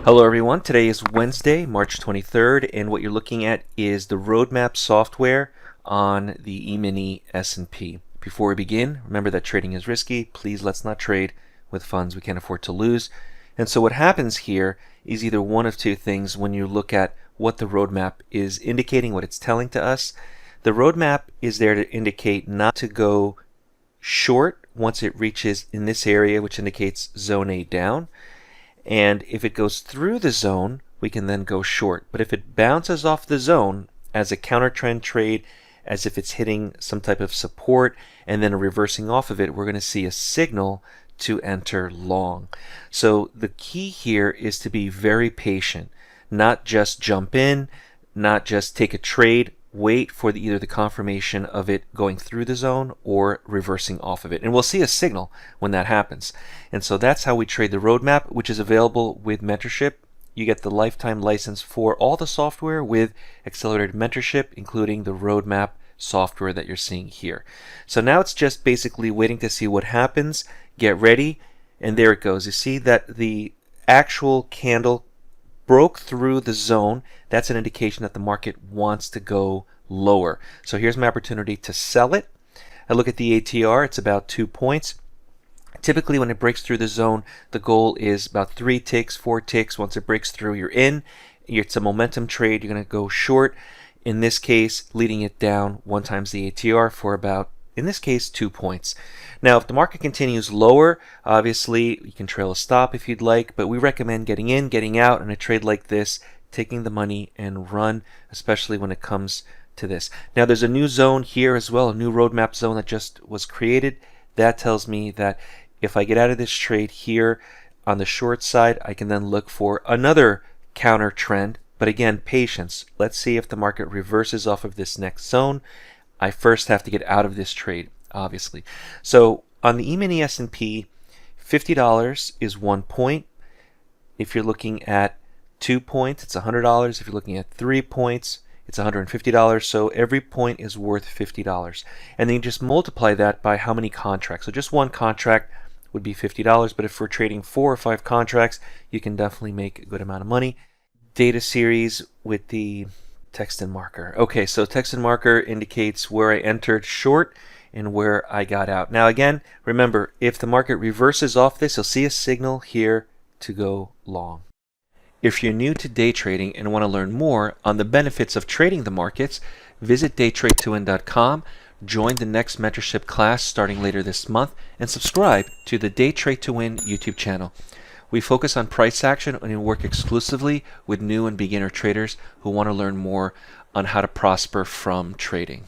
Hello everyone, today is Wednesday, March 23rd, and what you're looking at is the roadmap software on the E-mini S&P. Before we begin, remember that trading is risky. Please let's not trade with funds we can't afford to lose. And so what happens here is either one of two things when you look at what the roadmap is indicating, what it's telling to us. The roadmap is there to indicate not to go short once it reaches in this area, which indicates zone A down. And if it goes through the zone, we can then go short. But if it bounces off the zone as a counter trend trade, as if it's hitting some type of support and then reversing off of it, we're going to see a signal to enter long. So the key here is to be very patient, not just jump in, not just take a trade, wait for either the confirmation of it going through the zone or reversing off of it. And we'll see a signal when that happens. And so that's how we trade the roadmap, which is available with mentorship. You get the lifetime license for all the software with accelerated mentorship, including the roadmap software that you're seeing here. So now it's just basically waiting to see what happens, get ready, and there it goes. You see that the actual candle broke through the zone. That's an indication that the market wants to go lower. So here's my opportunity to sell it. I look at the ATR, it's about 2 points. Typically when it breaks through the zone, the goal is about 3 ticks, 4 ticks. Once it breaks through, you're in. It's a momentum trade. You're going to go short. In this case, leading it down 1 times the ATR for about, in this case, 2 points. Now, if the market continues lower, obviously you can trail a stop if you'd like, but we recommend getting in, getting out in a trade like this, taking the money and run, especially when it comes to this. Now, there's a new zone here as well, a new roadmap zone that just was created. That tells me that if I get out of this trade here on the short side, I can then look for another counter trend. But again, patience. Let's see if the market reverses off of this next zone. I first have to get out of this trade, obviously. So on the E-mini S&P, $50 is 1 point. If you're looking at 2 points, it's $100. If you're looking at 3 points, it's $150. So every point is worth $50. And then you just multiply that by how many contracts. So just one contract would be $50. But if we're trading 4 or 5 contracts, you can definitely make a good amount of money. Data series with the text and marker. Okay, so text and marker indicates where I entered short and where I got out. Now again, remember, if the market reverses off this, you'll see a signal here to go long. If you're new to day trading and want to learn more on the benefits of trading the markets, visit DayTradeToWin.com, join the next mentorship class starting later this month, and subscribe to the Day Trade to Win YouTube channel. We focus on price action and work exclusively with new and beginner traders who want to learn more on how to prosper from trading.